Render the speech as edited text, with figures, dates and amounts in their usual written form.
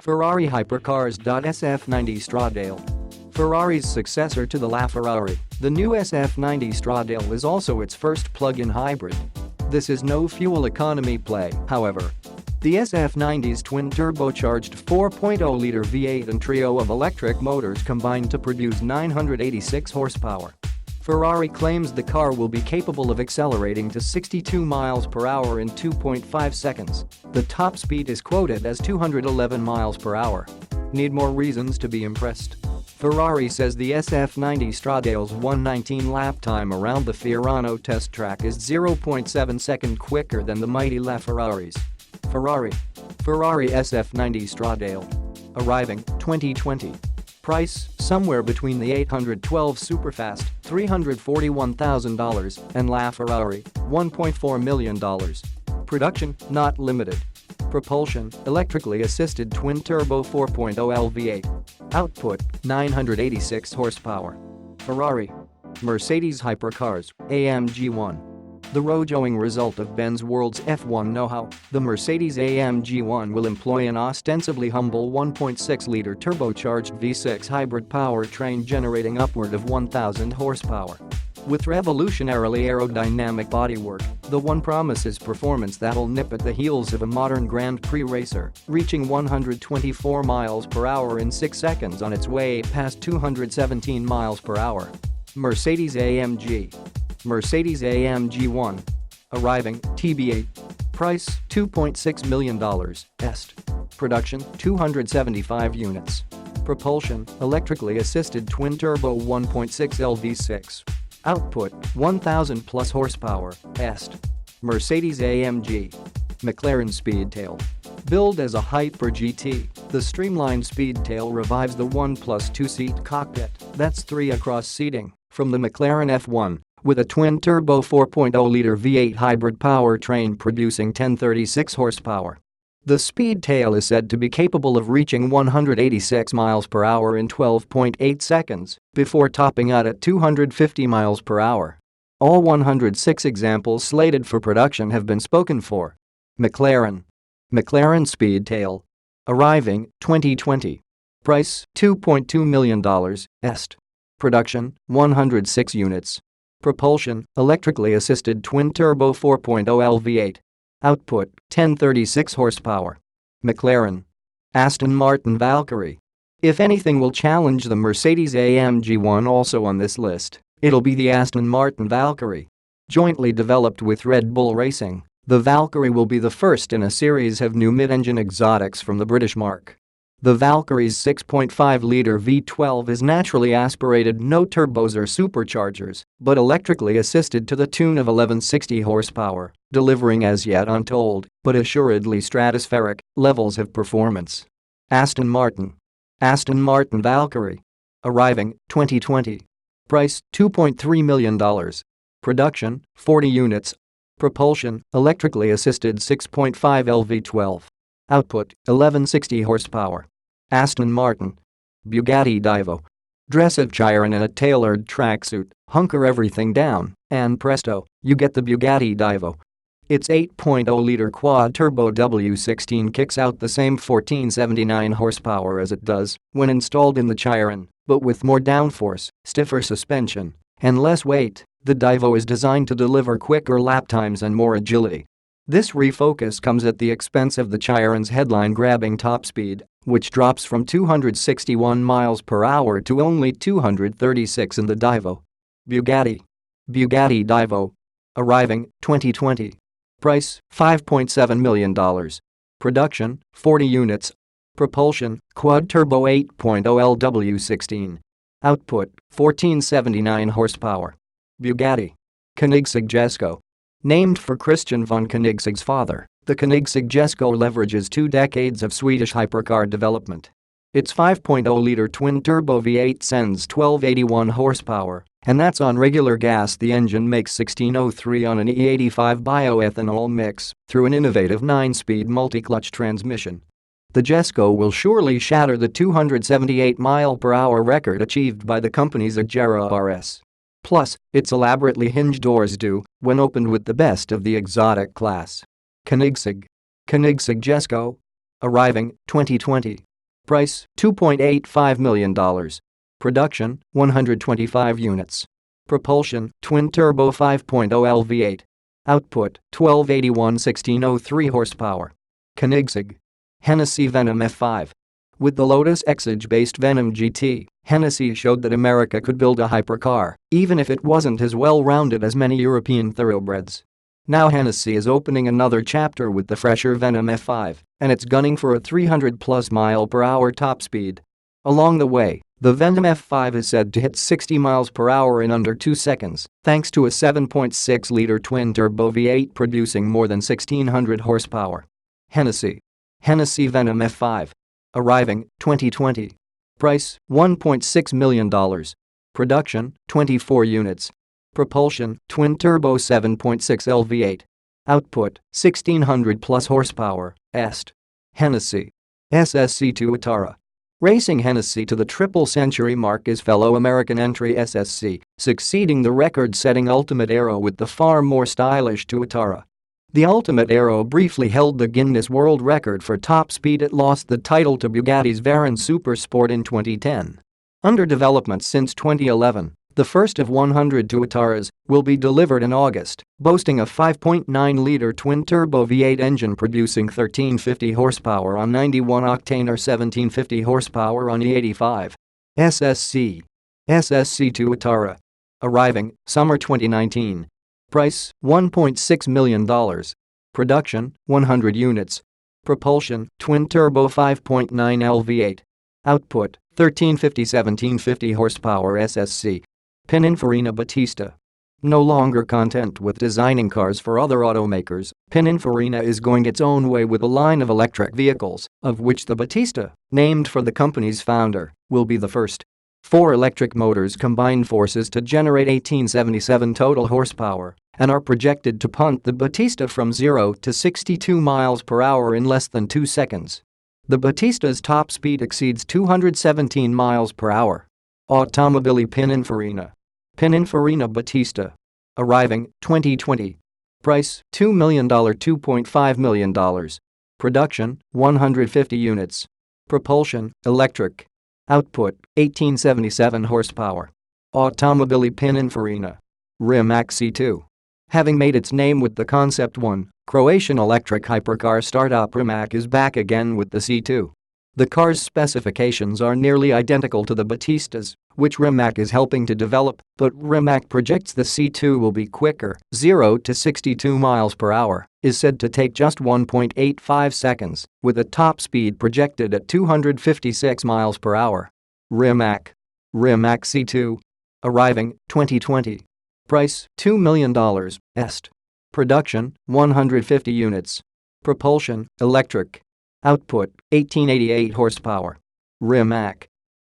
Ferrari Hypercars. SF90 Stradale. Ferrari's successor to the LaFerrari, the new SF90 Stradale is also its first plug-in hybrid. This is no fuel economy play, however. The SF90's twin-turbocharged 4.0-liter V8 and trio of electric motors combined to produce 986 horsepower. Ferrari claims the car will be capable of accelerating to 62 miles per hour in 2.5 seconds. The top speed is quoted as 211 miles per hour. Need more reasons to be impressed? Ferrari says the SF90 Stradale's 119 lap time around the Fiorano test track is 0.7 seconds quicker than the mighty LaFerrari's. Ferrari SF90 Stradale. Arriving 2020. Price somewhere between the 812 Superfast $341,000 and LaFerrari $1.4 million. Production not limited. Propulsion electrically assisted twin-turbo 4.0 LV8. Output 986 horsepower. Ferrari. Mercedes Hypercars AMG 1. The road-showing result of Ben's World's F1 know-how, the Mercedes AMG 1 will employ an ostensibly humble 1.6-liter turbocharged V6 hybrid powertrain generating upward of 1,000 horsepower. With revolutionarily aerodynamic bodywork, the one promises performance that'll nip at the heels of a modern Grand Prix racer, reaching 124 miles per hour in 6 seconds on its way past 217 miles per hour. Mercedes-AMG 1. Arriving TBA. Price $2.6 million. Est. Production 275 units. Propulsion electrically assisted twin-turbo 1.6 LV6. Output 1,000 plus horsepower. Est. Mercedes-AMG. McLaren Speedtail. Billed as a Hyper GT, the streamlined Speedtail revives the 1+2-seat cockpit, that's 3 across seating, from the McLaren F1. With a twin-turbo 4.0-liter V8 hybrid powertrain producing 1036 horsepower. The Speedtail is said to be capable of reaching 186 miles per hour in 12.8 seconds before topping out at 250 miles per hour. All 106 examples slated for production have been spoken for. McLaren Speedtail. Arriving 2020. Price $2.2 million. Est. Production 106 units. Propulsion electrically assisted twin-turbo 4.0 LV8. Output 1036 horsepower. McLaren. Aston Martin Valkyrie. If anything will challenge the Mercedes-AMG 1 also on this list, it'll be the Aston Martin Valkyrie. Jointly developed with Red Bull Racing, the Valkyrie will be the first in a series of new mid-engine exotics from the British marque. The Valkyrie's 6.5-liter V12 is naturally aspirated, no turbos or superchargers, but electrically assisted to the tune of 1160 horsepower, delivering as yet untold, but assuredly stratospheric, levels of performance. Aston Martin Valkyrie. Arriving 2020. Price $2.3 million. Production 40 units. Propulsion electrically assisted 6.5 LV12. Output 1160 horsepower. Aston Martin. Bugatti Divo. Dress a Chiron in a tailored tracksuit, hunker everything down, and presto, you get the Bugatti Divo. Its 8.0-liter quad-turbo W16 kicks out the same 1479 horsepower as it does when installed in the Chiron, but with more downforce, stiffer suspension, and less weight. The Divo is designed to deliver quicker lap times and more agility. This refocus comes at the expense of the Chiron's headline-grabbing top speed, which drops from 261 miles per hour to only 236 in the Divo. Bugatti Divo. Arriving 2020. Price $5.7 million. Production 40 units. Propulsion quad-turbo 8.0 LW16. Output 1479 horsepower. Bugatti. Koenigsegg Jesko. Named for Christian von Koenigsegg's father, the Koenigsegg Jesko leverages 2 decades of Swedish hypercar development. Its 5.0-liter twin-turbo V8 sends 1281 horsepower, and that's on regular gas. The engine makes 1603 on an E85 bioethanol mix through an innovative 9-speed multi-clutch transmission. The Jesko will surely shatter the 278 mile-per-hour record achieved by the company's Agera RS. Plus, its elaborately hinged doors do, when opened with the best of the exotic class. Koenigsegg Jesko. Arriving 2020. Price $2.85 million. Production 125 units. Propulsion twin-turbo 5.0 LV8. Output 1281-1603 horsepower. Koenigsegg. Hennessy Venom F5. With the Lotus Exige-based Venom GT, Hennessy showed that America could build a hypercar, even if it wasn't as well-rounded as many European thoroughbreds. Now Hennessy is opening another chapter with the fresher Venom F5, and it's gunning for a 300+ mph top speed. Along the way, the Venom F5 is said to hit 60 mph in under 2 seconds, thanks to a 7.6-liter twin-turbo V8 producing more than 1,600 horsepower. Hennessy Venom F5. Arriving 2020. Price $1.6 million. Production 24 units. Propulsion twin-turbo 7.6 LV8. Output 1,600+ horsepower. Est. Hennessy SSC2 Atara. Racing Hennessy to the triple century mark is fellow American entry SSC, succeeding the record-setting Ultimate Aero with the far more stylish Tuatara. The Ultimate Aero briefly held the Guinness World Record for top speed. It lost the title to Bugatti's Veyron Supersport in 2010. Under development since 2011, the first of 100 Tuataras will be delivered in August, boasting a 5.9-liter twin-turbo V8 engine producing 1,350 horsepower on 91-octane or 1,750 horsepower on E85. SSC Tuatara. Arriving summer 2019. Price $1.6 million. Production 100 units. Propulsion twin-turbo 5.9 LV8. Output 1,350-1,750 horsepower SSC. Pininfarina Battista. No longer content with designing cars for other automakers, Pininfarina is going its own way with a line of electric vehicles, of which the Battista, named for the company's founder, will be the first. 4 electric motors combine forces to generate 1,877 total horsepower and are projected to punt the Battista from 0 to 62 mph in less than 2 seconds. The Battista's top speed exceeds 217 mph. Automobili Pininfarina Battista. Arriving 2020. Price $2 million. $2.5 million. Production 150 units. Propulsion electric. Output 1,877 horsepower. Automobili Pininfarina. Rimac C2. Having made its name with the Concept 1, Croatian electric hypercar startup Rimac is back again with the C2. The car's specifications are nearly identical to the Battista's, which Rimac is helping to develop, but Rimac projects the C2 will be quicker. 0 to 62 mph is said to take just 1.85 seconds, with a top speed projected at 256 mph. Rimac C2. Arriving 2020. Price $2 million. Est. Production 150 units. Propulsion electric. Output 1,888 horsepower. Rimac